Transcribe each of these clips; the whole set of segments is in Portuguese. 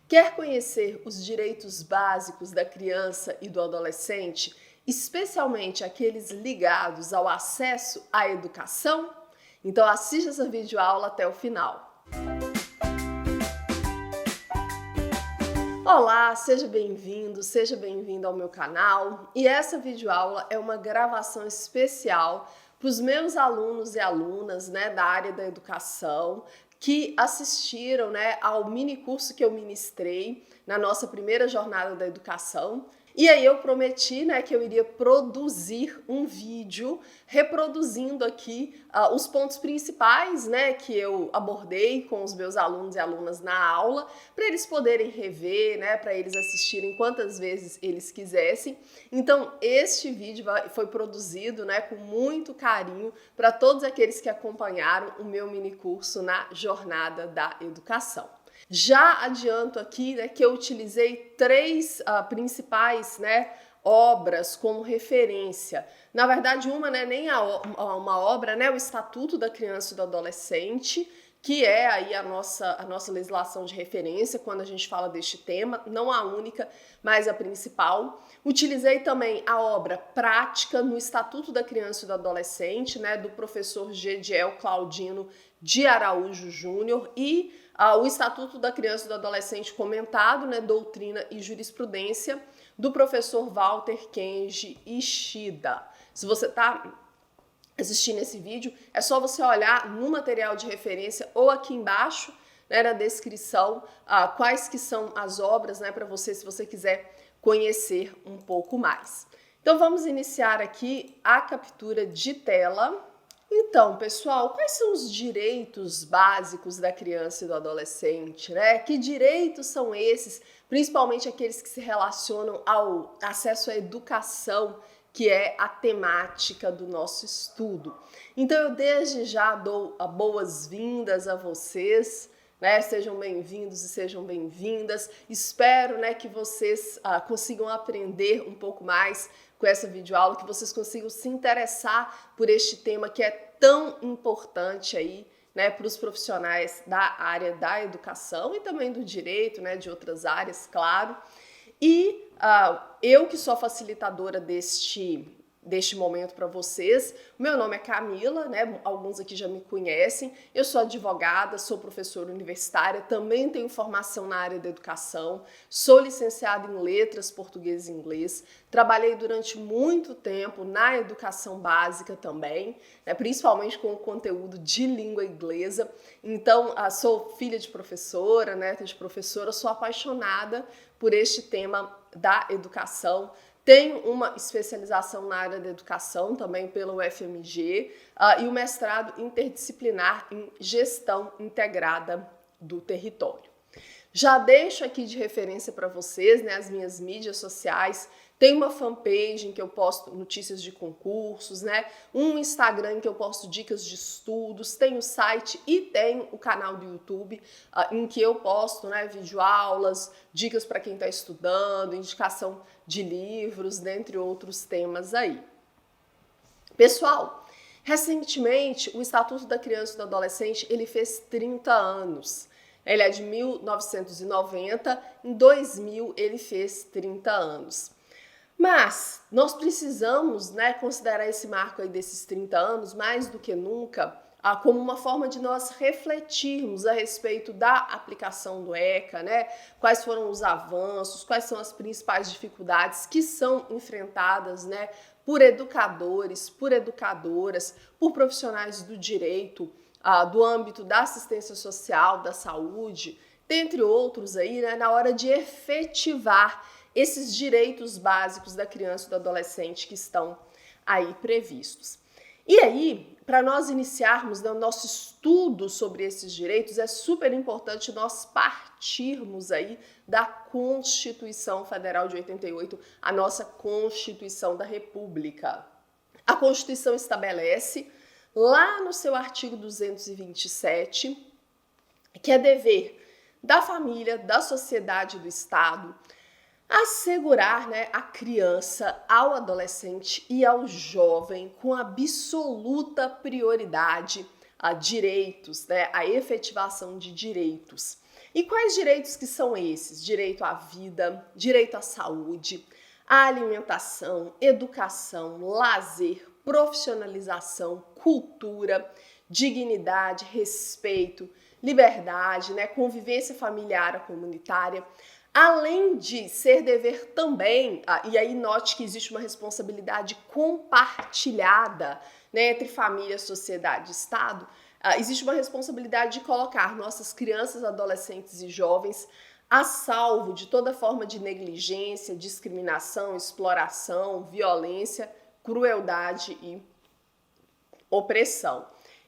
Quer conhecer os direitos básicos da criança e do adolescente, especialmente aqueles ligados ao acesso à educação? Então assista essa videoaula até o final. Olá, seja bem-vindo ao meu canal. E essa videoaula é uma gravação especial para os meus alunos e alunas, da área da educação que assistiram, ao mini curso que eu ministrei na nossa primeira jornada da educação. E aí eu prometi, que eu iria produzir um vídeo reproduzindo aqui os pontos principais, que eu abordei com os meus alunos e alunas na aula, para eles poderem rever, para eles assistirem quantas vezes eles quisessem. Então, este vídeo foi produzido, com muito carinho para todos aqueles que acompanharam o meu mini curso na Jornada da Educação. Já adianto aqui que eu utilizei três principais obras como referência. Na verdade, uma nem uma obra, o Estatuto da Criança e do Adolescente, que é aí a nossa legislação de referência quando a gente fala deste tema, não a única, mas a principal. Utilizei também a obra prática no Estatuto da Criança e do Adolescente, do professor Gediel Claudino de Araújo Júnior, e o Estatuto da Criança e do Adolescente comentado, Doutrina e Jurisprudência, do professor Walter Kenji Ishida. Se você está assistindo esse vídeo, é só você olhar no material de referência ou aqui embaixo, na descrição, quais que são as obras, para você, se você quiser conhecer um pouco mais. Então vamos iniciar aqui a captura de tela. Então, pessoal, quais são os direitos básicos da criança e do adolescente, Que direitos são esses, principalmente aqueles que se relacionam ao acesso à educação, que é a temática do nosso estudo? Então, eu desde já dou boas-vindas a vocês, Sejam bem-vindos e sejam bem-vindas. Espero, que vocês consigam aprender um pouco mais com essa videoaula, que vocês consigam se interessar por este tema que é tão importante aí, para os profissionais da área da educação e também do direito, de outras áreas, claro. E eu que sou a facilitadora deste momento para vocês. Meu nome é Camila, alguns aqui já me conhecem. Eu sou advogada, sou professora universitária, também tenho formação na área da educação, sou licenciada em letras, português e inglês. Trabalhei durante muito tempo na educação básica também, principalmente com o conteúdo de língua inglesa. Então, sou filha de professora, neta de professora, sou apaixonada por este tema da educação. Tenho uma especialização na área da educação, também pelo UFMG, e o mestrado interdisciplinar em gestão integrada do território. Já deixo aqui de referência para vocês, as minhas mídias sociais. Tem uma fanpage em que eu posto notícias de concursos, um Instagram em que eu posto dicas de estudos, tem o site e tem o canal do YouTube em que eu posto videoaulas, dicas para quem está estudando, indicação de livros, dentre outros temas aí. Pessoal, recentemente o Estatuto da Criança e do Adolescente ele fez 30 anos. Ele é de 1990, em 2000 ele fez 30 anos. Mas nós precisamos considerar esse marco aí desses 30 anos, mais do que nunca, como uma forma de nós refletirmos a respeito da aplicação do ECA, quais foram os avanços, quais são as principais dificuldades que são enfrentadas por educadores, por educadoras, por profissionais do direito, do âmbito da assistência social, da saúde, dentre outros aí, na hora de efetivar esses direitos básicos da criança e do adolescente que estão aí previstos. E aí, para nós iniciarmos o nosso estudo sobre esses direitos, é super importante nós partirmos aí da Constituição Federal de 88, a nossa Constituição da República. A Constituição estabelece, lá no seu artigo 227, que é dever da família, da sociedade e do Estado assegurar a criança, ao adolescente e ao jovem com absoluta prioridade direitos, né, a efetivação de direitos. E quais direitos que são esses? Direito à vida, direito à saúde, à alimentação, educação, lazer, profissionalização, cultura, dignidade, respeito, liberdade, né, convivência familiar comunitária, além de ser dever também, e aí note que existe uma responsabilidade compartilhada, né, entre família, sociedade e Estado, existe uma responsabilidade de colocar nossas crianças, adolescentes e jovens a salvo de toda forma de negligência, discriminação, exploração, violência, crueldade e opressão.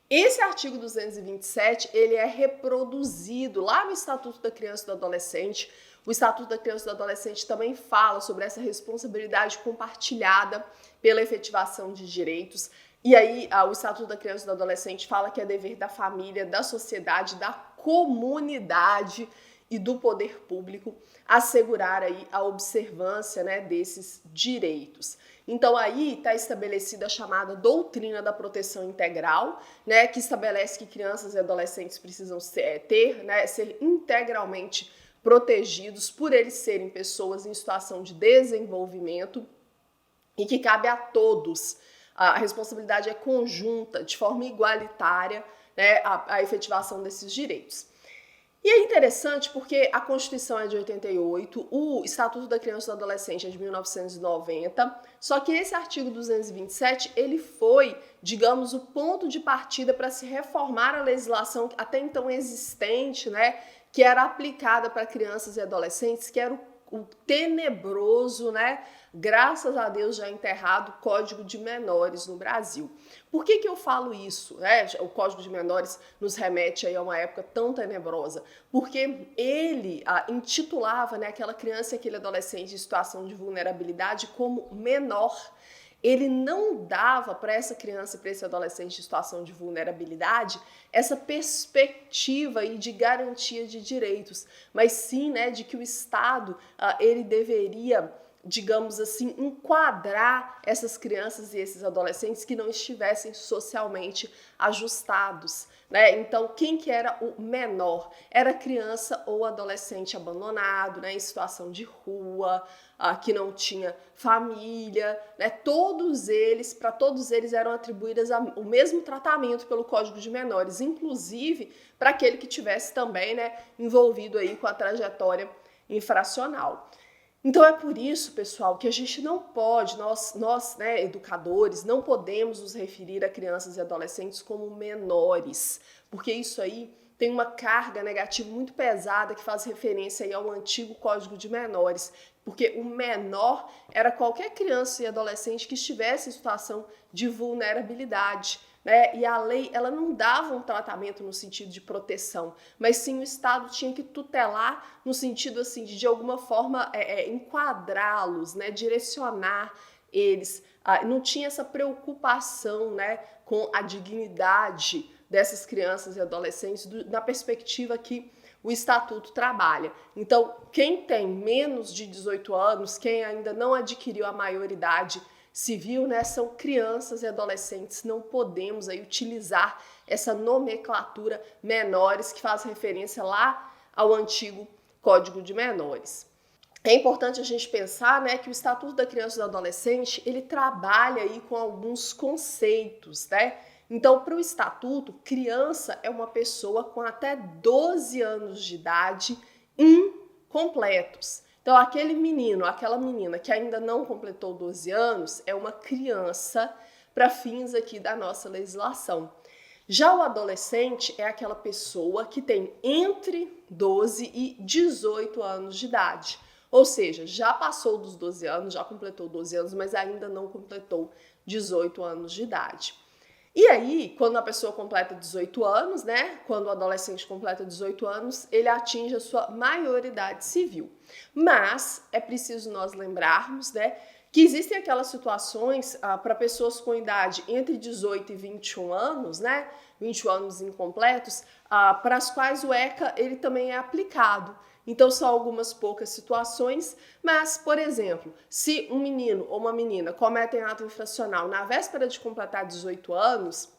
Esse artigo 227, ele é reproduzido lá no Estatuto da Criança e do Adolescente. O Estatuto da Criança e do Adolescente também fala sobre essa responsabilidade compartilhada pela efetivação de direitos. E aí, o Estatuto da Criança e do Adolescente fala que é dever da família, da sociedade, da comunidade e do poder público assegurar aí a observância, né, desses direitos. Então aí está estabelecida a chamada doutrina da proteção integral, né, que estabelece que crianças e adolescentes precisam ser integralmente protegidos por eles serem pessoas em situação de desenvolvimento e que cabe a todos. A responsabilidade é conjunta, de forma igualitária, né, a efetivação desses direitos. E é interessante porque a Constituição é de 88, o Estatuto da Criança e do Adolescente é de 1990, só que esse artigo 227, ele foi, digamos, o ponto de partida para se reformar a legislação até então existente, né, que era aplicada para crianças e adolescentes, que era o tenebroso, né, graças a Deus já enterrado, Código de Menores no Brasil. Por que eu falo isso? O Código de Menores nos remete aí a uma época tão tenebrosa, porque ele intitulava, né, aquela criança e aquele adolescente em situação de vulnerabilidade como menor. Ele não dava para essa criança e para esse adolescente em situação de vulnerabilidade essa perspectiva aí de garantia de direitos, mas sim, né, de que o Estado ele deveria, digamos assim, enquadrar essas crianças e esses adolescentes que não estivessem socialmente ajustados, né? Então, quem que era o menor? Era criança ou adolescente abandonado, né, em situação de rua, que não tinha família, né? Para todos eles eram atribuídas o mesmo tratamento pelo Código de Menores, inclusive para aquele que tivesse também, né, envolvido aí com a trajetória infracional. Então é por isso, pessoal, que a gente não pode, nós, né, educadores, não podemos nos referir a crianças e adolescentes como menores, porque isso aí tem uma carga negativa muito pesada que faz referência aí ao antigo Código de Menores, porque o menor era qualquer criança e adolescente que estivesse em situação de vulnerabilidade, né? E a lei, ela não dava um tratamento no sentido de proteção, mas sim o Estado tinha que tutelar no sentido assim de alguma forma enquadrá-los, né? Direcionar eles. Não tinha essa preocupação, né, com a dignidade dessas crianças e adolescentes na perspectiva que o Estatuto trabalha. Então, quem tem menos de 18 anos, quem ainda não adquiriu a maioridade civil, né, são crianças e adolescentes. Não podemos aí utilizar essa nomenclatura menores que faz referência lá ao antigo Código de Menores. É importante a gente pensar, né, que o Estatuto da Criança e do Adolescente, ele trabalha aí com alguns conceitos, né? Então, para o Estatuto, criança é uma pessoa com até 12 anos de idade incompletos. Então, aquele menino, aquela menina que ainda não completou 12 anos é uma criança para fins aqui da nossa legislação. Já o adolescente é aquela pessoa que tem entre 12 e 18 anos de idade. Ou seja, já passou dos 12 anos, já completou 12 anos, mas ainda não completou 18 anos de idade. E aí, quando a pessoa completa 18 anos, né, quando o adolescente completa 18 anos, ele atinge a sua maioridade civil. Mas é preciso nós lembrarmos, né, que existem aquelas situações para pessoas com idade entre 18 e 21 anos, né, 21 anos incompletos, para as quais o ECA ele também é aplicado. Então, são algumas poucas situações, mas, por exemplo, se um menino ou uma menina cometem ato infracional na véspera de completar 18 anos,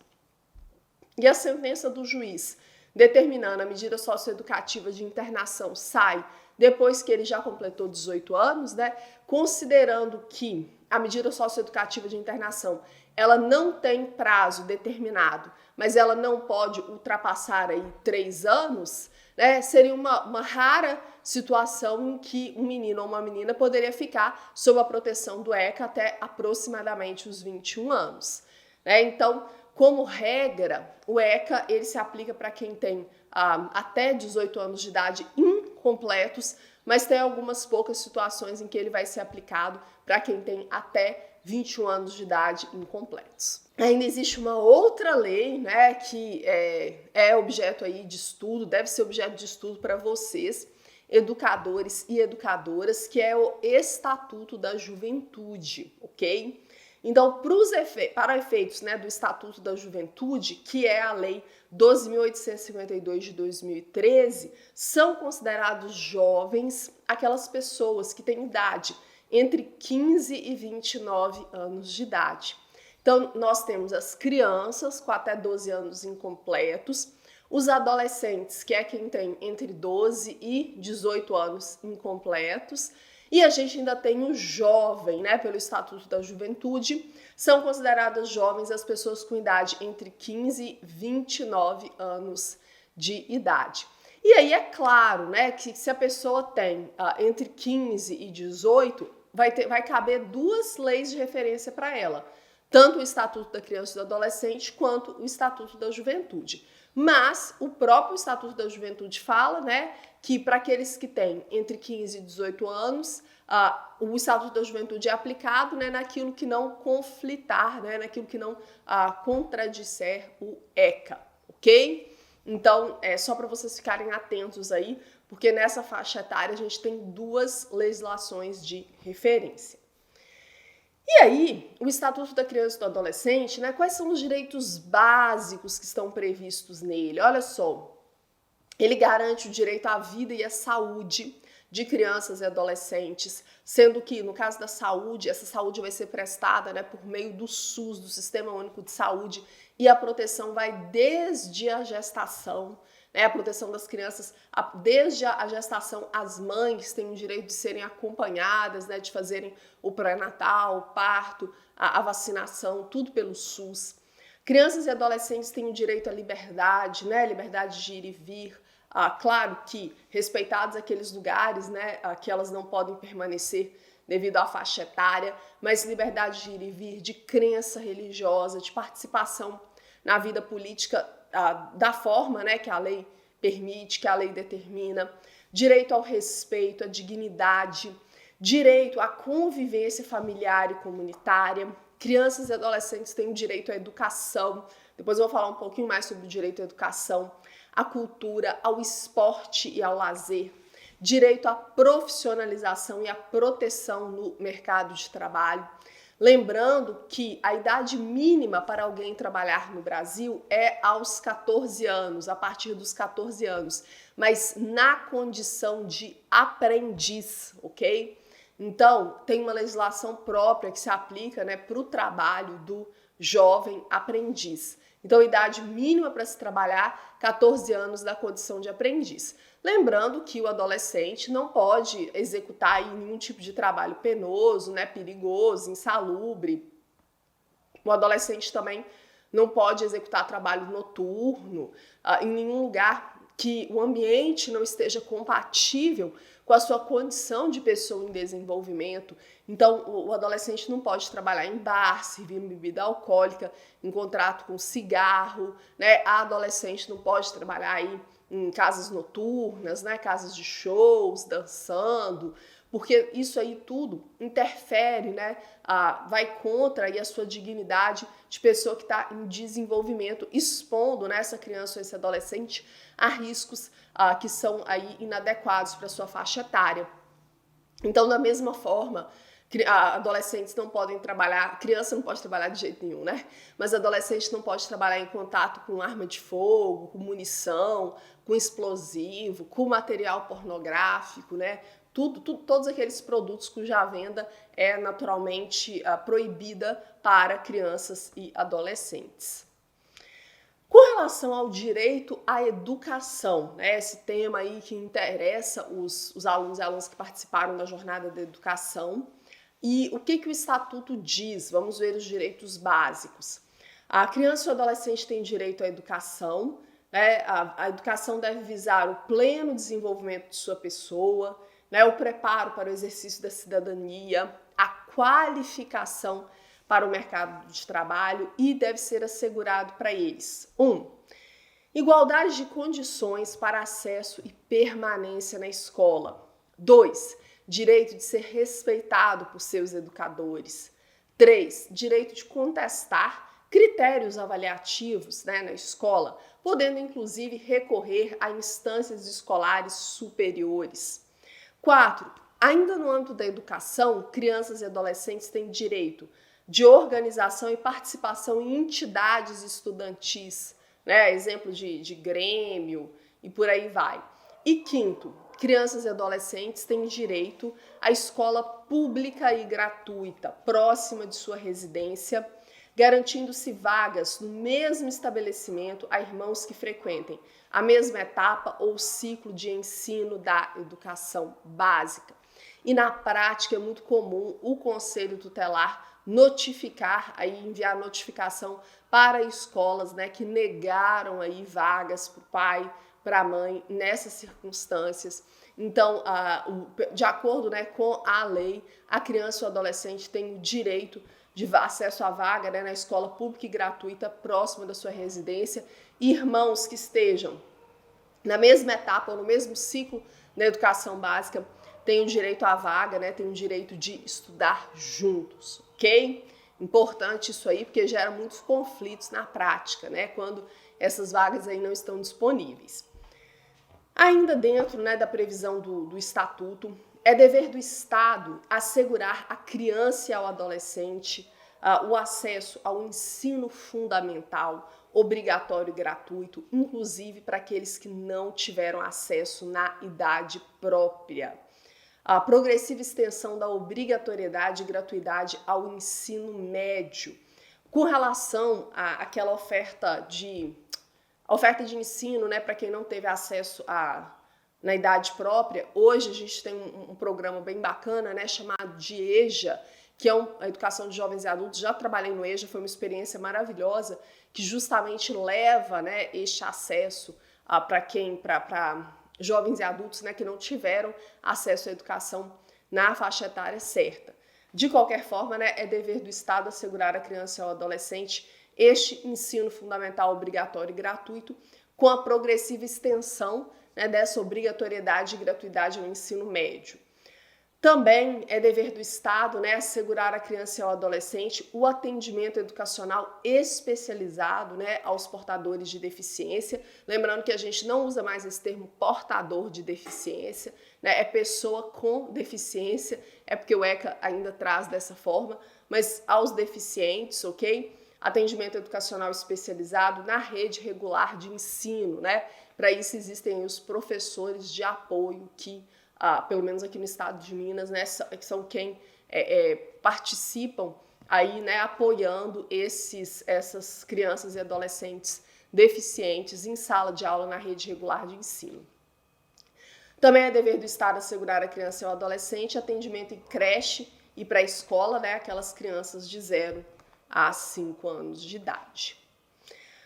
e a sentença do juiz determinando a medida socioeducativa de internação sai depois que ele já completou 18 anos, né? Considerando que a medida socioeducativa de internação ela não tem prazo determinado, mas ela não pode ultrapassar aí 3 anos, né? Seria uma rara situação em que um menino ou uma menina poderia ficar sob a proteção do ECA até aproximadamente os 21 anos. Né? Então, como regra, o ECA ele se aplica para quem tem até 18 anos de idade incompletos, mas tem algumas poucas situações em que ele vai ser aplicado para quem tem até 21 anos de idade incompletos. Ainda existe uma outra lei, né, que é objeto aí de estudo, deve ser objeto de estudo para vocês, educadores e educadoras, que é o Estatuto da Juventude, ok? Então, para efeitos, né, do Estatuto da Juventude, que é a Lei 12.852 de 2013, são considerados jovens aquelas pessoas que têm idade entre 15 e 29 anos de idade. Então, nós temos as crianças com até 12 anos incompletos, os adolescentes, que é quem tem entre 12 e 18 anos incompletos, e a gente ainda tem o jovem, né, pelo Estatuto da Juventude, são consideradas jovens as pessoas com idade entre 15 e 29 anos de idade. E aí é claro, né, que se a pessoa tem entre 15 e 18, vai caber duas leis de referência para ela, tanto o Estatuto da Criança e do Adolescente quanto o Estatuto da Juventude. Mas o próprio Estatuto da Juventude fala, né, que para aqueles que têm entre 15 e 18 anos, o Estatuto da Juventude é aplicado, né, naquilo que não conflitar, né, naquilo que não contradisser o ECA, ok? Então, é só para vocês ficarem atentos aí, porque nessa faixa etária a gente tem duas legislações de referência. E aí, o Estatuto da Criança e do Adolescente, né, quais são os direitos básicos que estão previstos nele? Olha só, ele garante o direito à vida e à saúde de crianças e adolescentes, sendo que, no caso da saúde, essa saúde vai ser prestada, né, por meio do SUS, do Sistema Único de Saúde, e a proteção vai desde a gestação, né, a proteção das crianças, desde a gestação, as mães têm o direito de serem acompanhadas, né, de fazerem o pré-natal, o parto, a vacinação, tudo pelo SUS. Crianças e adolescentes têm o direito à liberdade, né, liberdade de ir e vir, claro que respeitados aqueles lugares, né, que elas não podem permanecer devido à faixa etária, mas liberdade de ir e vir, de crença religiosa, de participação na vida política da forma, né, que a lei permite, que a lei determina, direito ao respeito, à dignidade, direito à convivência familiar e comunitária. Crianças e adolescentes têm o direito à educação, depois eu vou falar um pouquinho mais sobre o direito à educação, à cultura, ao esporte e ao lazer, direito à profissionalização e à proteção no mercado de trabalho. Lembrando que a idade mínima para alguém trabalhar no Brasil é aos 14 anos, a partir dos 14 anos, mas na condição de aprendiz, ok? Então, tem uma legislação própria que se aplica, né, para o trabalho do jovem aprendiz. Então, a idade mínima para se trabalhar, 14 anos da condição de aprendiz. Lembrando que o adolescente não pode executar aí nenhum tipo de trabalho penoso, né, perigoso, insalubre. O adolescente também não pode executar trabalho noturno em nenhum lugar que o ambiente não esteja compatível com a sua condição de pessoa em desenvolvimento. Então, o adolescente não pode trabalhar em bar, servir bebida alcoólica, em contrato com cigarro, né? A adolescente não pode trabalhar aí em casas noturnas, né? Casas de shows, dançando, porque isso aí tudo interfere, né? Vai contra aí a sua dignidade de pessoa que está em desenvolvimento, expondo, né, essa criança ou esse adolescente a riscos que são aí inadequados para a sua faixa etária. Então, da mesma forma, adolescentes não podem trabalhar, criança não pode trabalhar de jeito nenhum, né? Mas adolescente não pode trabalhar em contato com arma de fogo, com munição, com explosivo, com material pornográfico, né? Todos aqueles produtos cuja venda é naturalmente proibida para crianças e adolescentes. Com relação ao direito à educação, né, esse tema aí que interessa os alunos e alunas que participaram da jornada da educação, e o que o Estatuto diz? Vamos ver os direitos básicos. A criança e o adolescente têm direito à educação, né? A educação deve visar o pleno desenvolvimento de sua pessoa, né? O preparo para o exercício da cidadania, a qualificação para o mercado de trabalho e deve ser assegurado para eles: 1. Igualdade de condições para acesso e permanência na escola. 2. Direito de ser respeitado por seus educadores. 3. Direito de contestar critérios avaliativos, né, na escola, podendo inclusive recorrer a instâncias escolares superiores. 4. Ainda no âmbito da educação, crianças e adolescentes têm direito de organização e participação em entidades estudantis, né, exemplo de grêmio e por aí vai. E 5. Crianças e adolescentes têm direito à escola pública e gratuita, próxima de sua residência, garantindo-se vagas no mesmo estabelecimento a irmãos que frequentem a mesma etapa ou ciclo de ensino da educação básica. E na prática é muito comum o Conselho Tutelar enviar notificação para escolas, né, que negaram aí vagas para o pai, para a mãe nessas circunstâncias. Então, de acordo, né, com a lei, a criança ou adolescente tem o direito de acesso à vaga, né, na escola pública e gratuita próxima da sua residência. Irmãos que estejam na mesma etapa ou no mesmo ciclo da educação básica têm o direito à vaga, né, têm o direito de estudar juntos, ok? Importante isso aí, porque gera muitos conflitos na prática, né, quando essas vagas aí não estão disponíveis. Ainda dentro, né, da previsão do Estatuto, é dever do Estado assegurar à criança e ao adolescente o acesso ao ensino fundamental, obrigatório e gratuito, inclusive para aqueles que não tiveram acesso na idade própria. A progressiva extensão da obrigatoriedade e gratuidade ao ensino médio. Com relação àquela oferta de ensino, né, para quem não teve acesso na idade própria, hoje a gente tem um programa bem bacana, né, chamado de EJA, que é a Educação de Jovens e Adultos. Já trabalhei no EJA, foi uma experiência maravilhosa, que justamente leva, né, este acesso para jovens e adultos, né, que não tiveram acesso à educação na faixa etária certa. De qualquer forma, né, é dever do Estado assegurar à criança e ao adolescente este ensino fundamental obrigatório e gratuito, com a progressiva extensão, né, dessa obrigatoriedade e gratuidade ao ensino médio. Também é dever do Estado, né, assegurar à criança e ao adolescente o atendimento educacional especializado, né, aos portadores de deficiência. Lembrando que a gente não usa mais esse termo portador de deficiência, né, é pessoa com deficiência, é porque o ECA ainda traz dessa forma, mas aos deficientes, ok? Atendimento educacional especializado na rede regular de ensino, né? Para isso existem os professores de apoio que, pelo menos aqui no estado de Minas, né, que são quem participam aí, né, apoiando essas crianças e adolescentes deficientes em sala de aula na rede regular de ensino. Também é dever do Estado assegurar à criança e ao adolescente atendimento em creche e pré-escola, né, aquelas crianças de 0 a 5 anos de idade.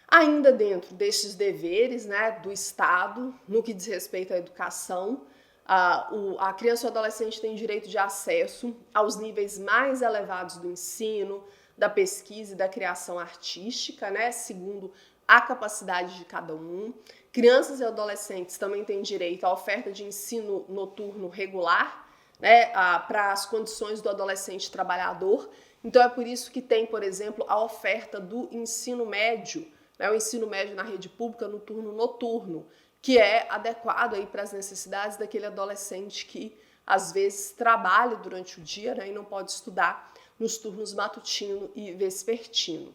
Ainda dentro destes deveres, né, do Estado, no que diz respeito à educação, a criança e o adolescente tem direito de acesso aos níveis mais elevados do ensino, da pesquisa e da criação artística, né, segundo a capacidade de cada um. Crianças e adolescentes também têm direito à oferta de ensino noturno regular, né, para as condições do adolescente trabalhador. Então é por isso que tem, por exemplo, a oferta do ensino médio, né, o ensino médio na rede pública no turno noturno, que é adequado aí para as necessidades daquele adolescente que às vezes trabalha durante o dia, né, e não pode estudar nos turnos matutino e vespertino.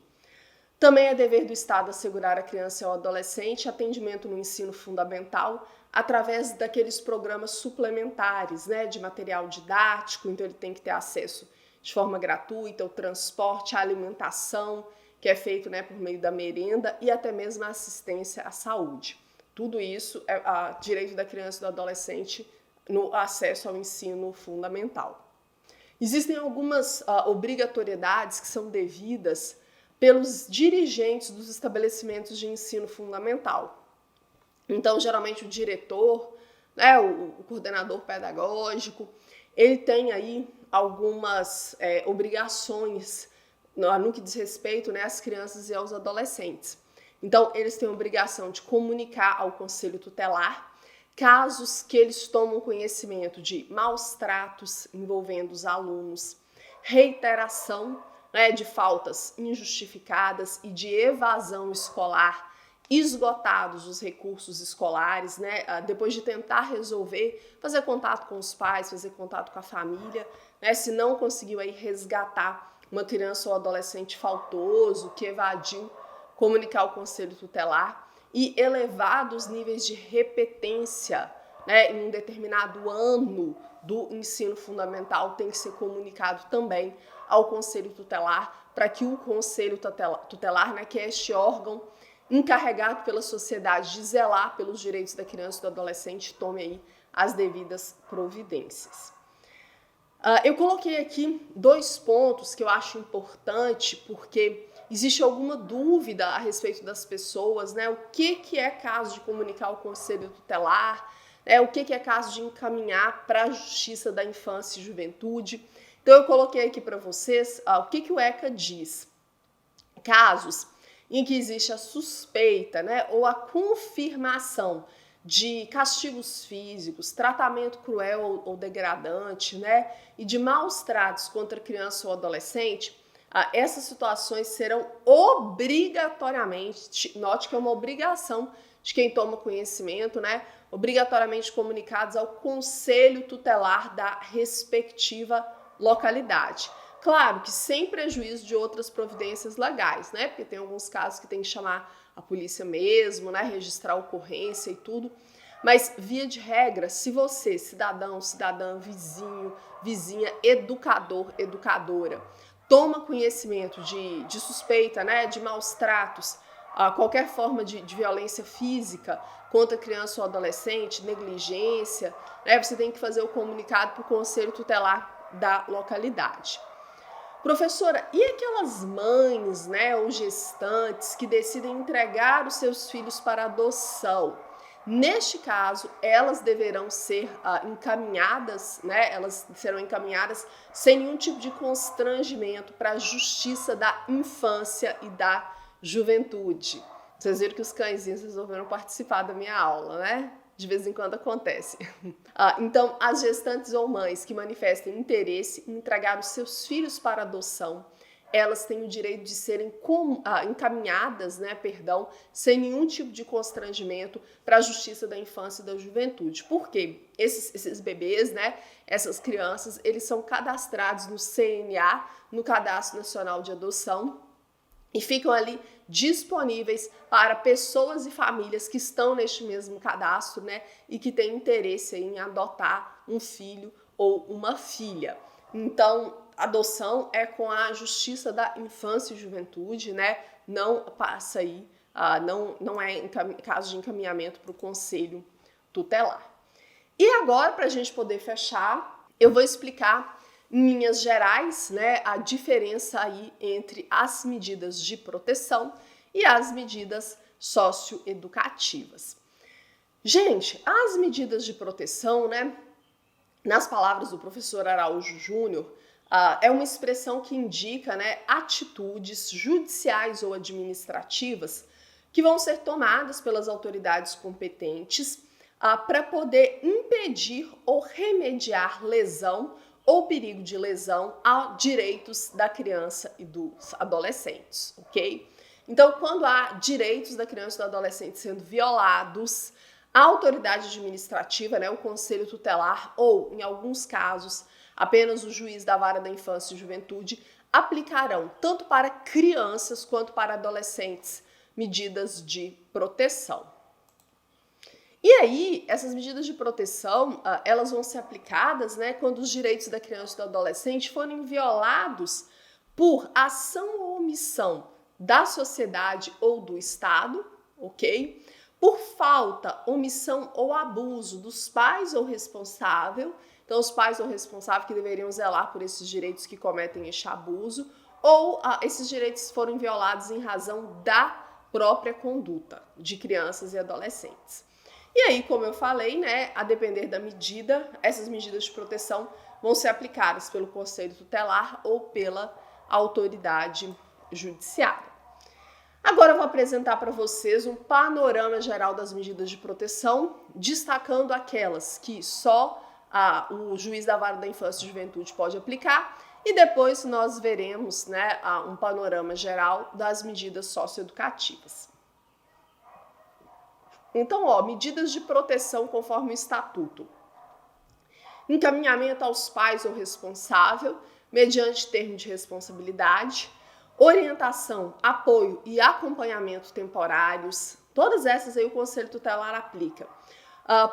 Também é dever do Estado assegurar à criança e ao adolescente atendimento no ensino fundamental através daqueles programas suplementares, né, de material didático. Então ele tem que ter acesso de forma gratuita ao transporte, à alimentação que é feito, né, por meio da merenda e até mesmo a assistência à saúde. Tudo isso é direito da criança e do adolescente no acesso ao ensino fundamental. Existem algumas obrigatoriedades que são devidas pelos dirigentes dos estabelecimentos de ensino fundamental. Então, geralmente, o diretor, né, o coordenador pedagógico, ele tem aí algumas obrigações no que diz respeito, né, às crianças e aos adolescentes. Então, eles têm a obrigação de comunicar ao conselho tutelar casos que eles tomam conhecimento de maus tratos envolvendo os alunos, reiteração, né, de faltas injustificadas e de evasão escolar, esgotados os recursos escolares, né, depois de tentar resolver, fazer contato com os pais, fazer contato com a família, né, se não conseguiu aí resgatar uma criança ou adolescente faltoso que evadiu, comunicar ao conselho tutelar, e elevados níveis de repetência, né, em um determinado ano do ensino fundamental tem que ser comunicado também ao conselho tutelar, para que o conselho tutelar, né, que é este órgão encarregado pela sociedade de zelar pelos direitos da criança e do adolescente, tome aí as devidas providências. Eu coloquei aqui 2 pontos que eu acho importante, porque existe alguma dúvida a respeito das pessoas, né? O que é caso de comunicar ao conselho tutelar, né? O que é caso de encaminhar para a Justiça da Infância e Juventude. Então, eu coloquei aqui para vocês o que o ECA diz. Casos em que existe a suspeita, né, ou a confirmação de castigos físicos, tratamento cruel ou degradante, né, e de maus tratos contra criança ou adolescente, essas situações serão obrigatoriamente, note que é uma obrigação de quem toma conhecimento, né, obrigatoriamente comunicados ao conselho tutelar da respectiva localidade. Claro que sem prejuízo de outras providências legais, né? Porque tem alguns casos que tem que chamar a polícia mesmo, né? Registrar a ocorrência e tudo. Mas, via de regra, se você, cidadão, cidadã, vizinho, vizinha, educador, educadora, toma conhecimento de suspeita, né? De maus tratos, qualquer forma de violência física contra criança ou adolescente, negligência, né? Você tem que fazer o comunicado para o conselho tutelar da localidade. Professora, e aquelas mães, né, ou gestantes que decidem entregar os seus filhos para adoção? Neste caso, elas deverão ser encaminhadas, né, elas serão encaminhadas sem nenhum tipo de constrangimento para a Justiça da Infância e da Juventude. Vocês viram que os cãezinhos resolveram participar da minha aula, né? De vez em quando acontece. Então, as gestantes ou mães que manifestem interesse em entregar os seus filhos para adoção, elas têm o direito de serem encaminhadas, né, sem nenhum tipo de constrangimento para a Justiça da Infância e da Juventude. Por quê? Esses bebês, né, essas crianças, eles são cadastrados no CNA, no Cadastro Nacional de Adoção, e ficam ali disponíveis para pessoas e famílias que estão neste mesmo cadastro, né, e que têm interesse em adotar um filho ou uma filha. Então, adoção é com a Justiça da Infância e Juventude, né, não passa aí, não é caso de encaminhamento para o Conselho Tutelar. E agora, para a gente poder fechar, eu vou explicar em linhas gerais, né, a diferença aí entre as medidas de proteção e as medidas socioeducativas. Gente, as medidas de proteção, né, nas palavras do professor Araújo Júnior, é uma expressão que indica, né, atitudes judiciais ou administrativas que vão ser tomadas pelas autoridades competentes para poder impedir ou remediar lesão ou perigo de lesão a direitos da criança e dos adolescentes, ok? Então, quando há direitos da criança e do adolescente sendo violados, a autoridade administrativa, né, o conselho tutelar ou, em alguns casos, apenas o juiz da vara da infância e juventude aplicarão, tanto para crianças quanto para adolescentes, medidas de proteção. E aí, essas medidas de proteção, elas vão ser aplicadas, né, quando os direitos da criança e do adolescente forem violados por ação ou omissão da sociedade ou do Estado, ok? Por falta, omissão ou abuso dos pais ou responsável, então os pais ou responsável que deveriam zelar por esses direitos que cometem este abuso, ou esses direitos foram violados em razão da própria conduta de crianças e adolescentes. E aí, como eu falei, né, a depender da medida, essas medidas de proteção vão ser aplicadas pelo Conselho Tutelar ou pela autoridade judiciária. Agora eu vou apresentar para vocês um panorama geral das medidas de proteção, destacando aquelas que só o juiz da vara da infância e juventude pode aplicar, e depois nós veremos, né, um panorama geral das medidas socioeducativas. Então, medidas de proteção conforme o estatuto. Encaminhamento aos pais ou responsável, mediante termo de responsabilidade. Orientação, apoio e acompanhamento temporários. Todas essas aí o Conselho Tutelar aplica.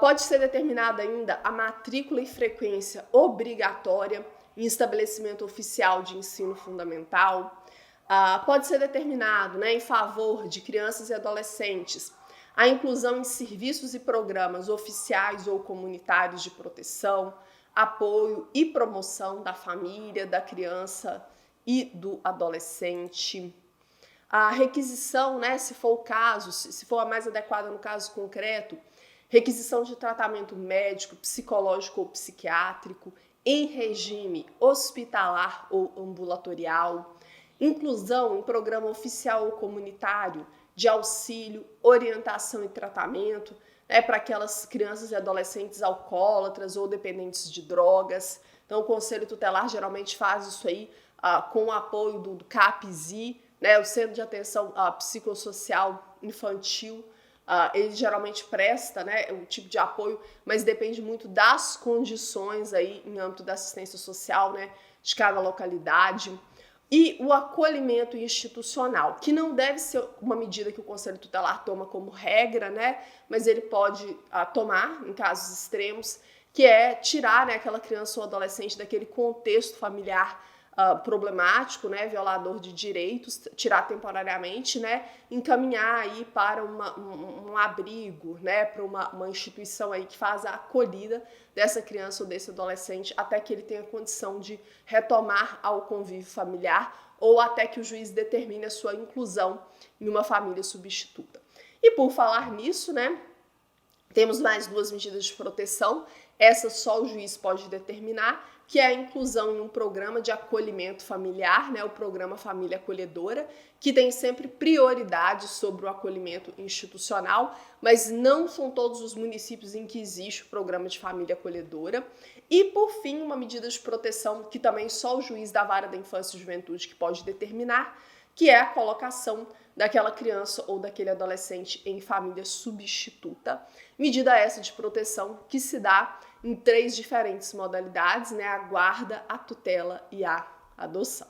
Pode ser determinada ainda a matrícula e frequência obrigatória em estabelecimento oficial de ensino fundamental. Pode ser determinado, né, em favor de crianças e adolescentes, a inclusão em serviços e programas oficiais ou comunitários de proteção, apoio e promoção da família, da criança e do adolescente. A requisição, né, se for o caso, se for a mais adequada no caso concreto, requisição de tratamento médico, psicológico ou psiquiátrico em regime hospitalar ou ambulatorial, inclusão em programa oficial ou comunitário de auxílio, orientação e tratamento, né, para aquelas crianças e adolescentes alcoólatras ou dependentes de drogas. Então, o Conselho Tutelar geralmente faz isso aí com o apoio do CAPSI, né, o Centro de Atenção Psicossocial Infantil. Ele geralmente presta, né, o tipo de apoio, mas depende muito das condições aí em âmbito da assistência social, né, de cada localidade. E o acolhimento institucional, que não deve ser uma medida que o Conselho Tutelar toma como regra, né, mas ele pode tomar em casos extremos, que é tirar, né, aquela criança ou adolescente daquele contexto familiar problemático, né, violador de direitos, tirar temporariamente, né, encaminhar aí para um abrigo, né, para uma instituição aí que faz a acolhida dessa criança ou desse adolescente até que ele tenha condição de retomar ao convívio familiar ou até que o juiz determine a sua inclusão em uma família substituta. E por falar nisso, né, temos mais duas medidas de proteção, essa só o juiz pode determinar, que é a inclusão em um programa de acolhimento familiar, né, o programa Família Acolhedora, que tem sempre prioridade sobre o acolhimento institucional, mas não são todos os municípios em que existe o programa de família acolhedora. E, por fim, uma medida de proteção que também só o juiz da vara da infância e juventude que pode determinar, que é a colocação daquela criança ou daquele adolescente em família substituta. Medida essa de proteção que se dá em 3 diferentes modalidades, né? A guarda, a tutela e a adoção.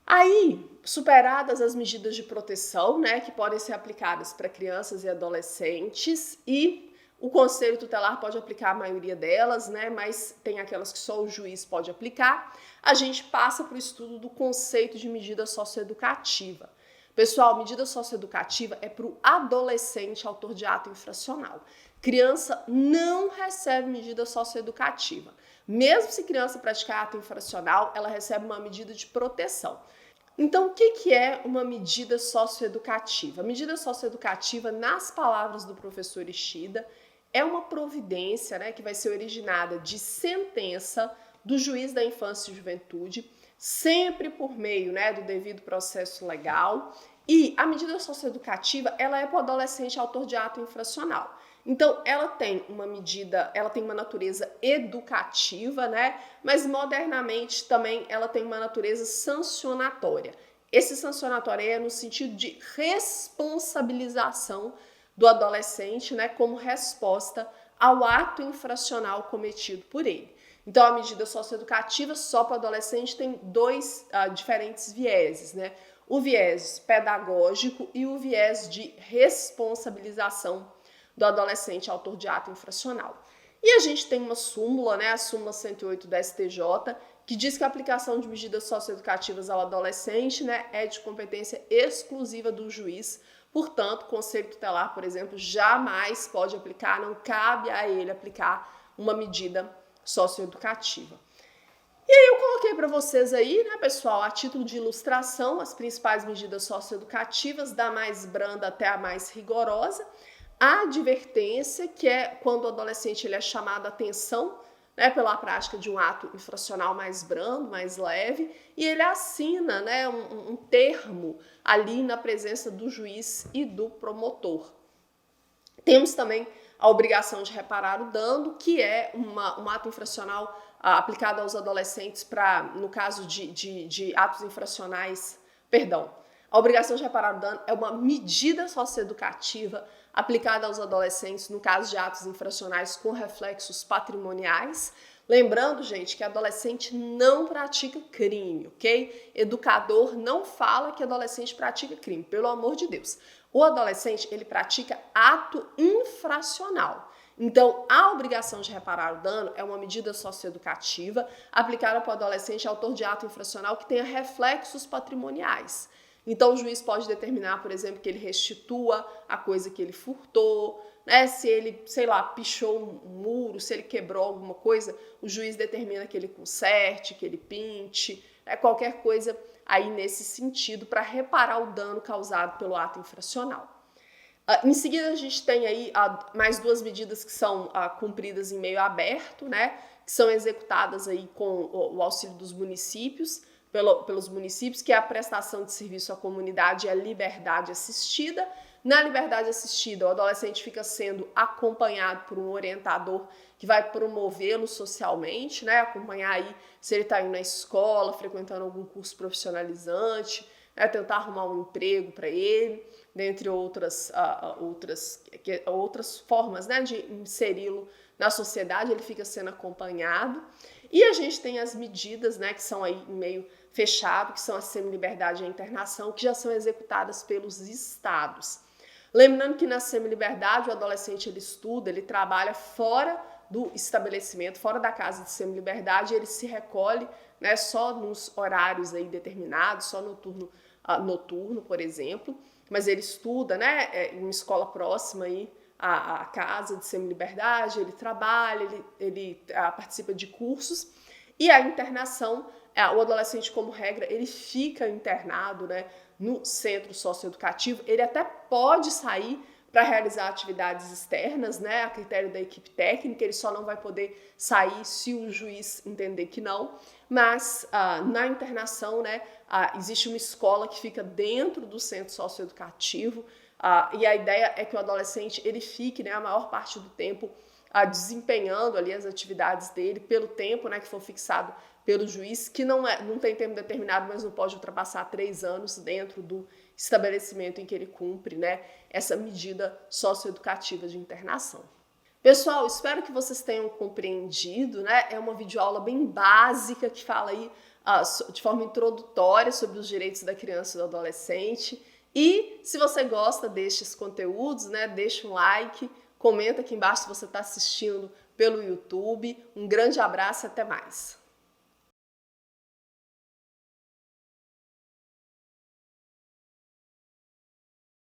Aí, superadas as medidas de proteção, né, que podem ser aplicadas para crianças e adolescentes, e o Conselho Tutelar pode aplicar a maioria delas, né, mas tem aquelas que só o juiz pode aplicar, a gente passa para o estudo do conceito de medida socioeducativa. Pessoal, medida socioeducativa é para o adolescente autor de ato infracional. Criança não recebe medida socioeducativa. Mesmo se criança praticar ato infracional, ela recebe uma medida de proteção. Então, o que é uma medida socioeducativa? A medida socioeducativa, nas palavras do professor Ishida, é uma providência, né, que vai ser originada de sentença do juiz da infância e juventude, sempre por meio, né, do devido processo legal. E a medida socioeducativa, ela é para o adolescente autor de ato infracional. Então, ela tem uma natureza educativa, né? Mas modernamente também ela tem uma natureza sancionatória. Esse sancionatório é no sentido de responsabilização do adolescente, né, como resposta ao ato infracional cometido por ele. Então, a medida socioeducativa só para o adolescente tem 2 diferentes vieses, né? O viés pedagógico e o viés de responsabilização do adolescente autor de ato infracional. E a gente tem uma súmula, né, a súmula 108 da STJ, que diz que a aplicação de medidas socioeducativas ao adolescente, né, é de competência exclusiva do juiz. Portanto, o conselho tutelar, por exemplo, jamais pode aplicar, não cabe a ele aplicar uma medida socioeducativa. E aí eu coloquei para vocês aí, né, pessoal, a título de ilustração, as principais medidas socioeducativas, da mais branda até a mais rigorosa. A advertência, que é quando o adolescente ele é chamado a atenção, né, pela prática de um ato infracional mais brando, mais leve, e ele assina, né, um termo ali na presença do juiz e do promotor. Temos também a obrigação de reparar o dano, que é um ato infracional aplicado aos adolescentes para, no caso de atos infracionais, perdão. A obrigação de reparar o dano é uma medida socioeducativa aplicada aos adolescentes no caso de atos infracionais com reflexos patrimoniais. Lembrando, gente, que adolescente não pratica crime, ok? Educador não fala que adolescente pratica crime, pelo amor de Deus. O adolescente, ele pratica ato infracional. Então, a obrigação de reparar o dano é uma medida socioeducativa aplicada para o adolescente autor de ato infracional que tenha reflexos patrimoniais. Então, o juiz pode determinar, por exemplo, que ele restitua a coisa que ele furtou, né? Se ele, sei lá, pichou um muro, se ele quebrou alguma coisa, o juiz determina que ele conserte, que ele pinte, né? Qualquer coisa aí nesse sentido para reparar o dano causado pelo ato infracional. Em seguida, a gente tem aí mais duas medidas que são cumpridas em meio aberto, né? Que são executadas aí com o auxílio dos municípios, pelos municípios, que é a prestação de serviço à comunidade e a liberdade assistida. Na liberdade assistida, o adolescente fica sendo acompanhado por um orientador que vai promovê-lo socialmente, né? Acompanhar aí se ele está indo na escola, frequentando algum curso profissionalizante, né? Tentar arrumar um emprego para ele, dentre outras formas, né, de inseri-lo na sociedade. Ele fica sendo acompanhado. E a gente tem as medidas, né, que são aí em meio fechado, que são a semiliberdade e a internação, que já são executadas pelos estados. Lembrando que na semiliberdade o adolescente ele estuda, ele trabalha fora do estabelecimento, fora da casa de semiliberdade, ele se recolhe, né, só nos horários aí determinados, só noturno, por exemplo, mas ele estuda, né, em uma escola próxima aí à casa de semiliberdade, ele trabalha, ele participa de cursos. E a internação, o adolescente, como regra, ele fica internado, né, no centro socioeducativo. Ele até pode sair para realizar atividades externas, né, a critério da equipe técnica. Ele só não vai poder sair se o juiz entender que não. Mas na internação, né, existe uma escola que fica dentro do centro socioeducativo, e a ideia é que o adolescente ele fique, né, a maior parte do tempo desempenhando ali as atividades dele pelo tempo, né, que for fixado pelo juiz, que não tem tempo determinado, mas não pode ultrapassar 3 anos dentro do estabelecimento em que ele cumpre, né, essa medida socioeducativa de internação. Pessoal, espero que vocês tenham compreendido, né? É uma videoaula bem básica que fala aí de forma introdutória sobre os direitos da criança e do adolescente. E se você gosta destes conteúdos, né, deixa um like, comenta aqui embaixo se você está assistindo pelo YouTube. Um grande abraço e até mais!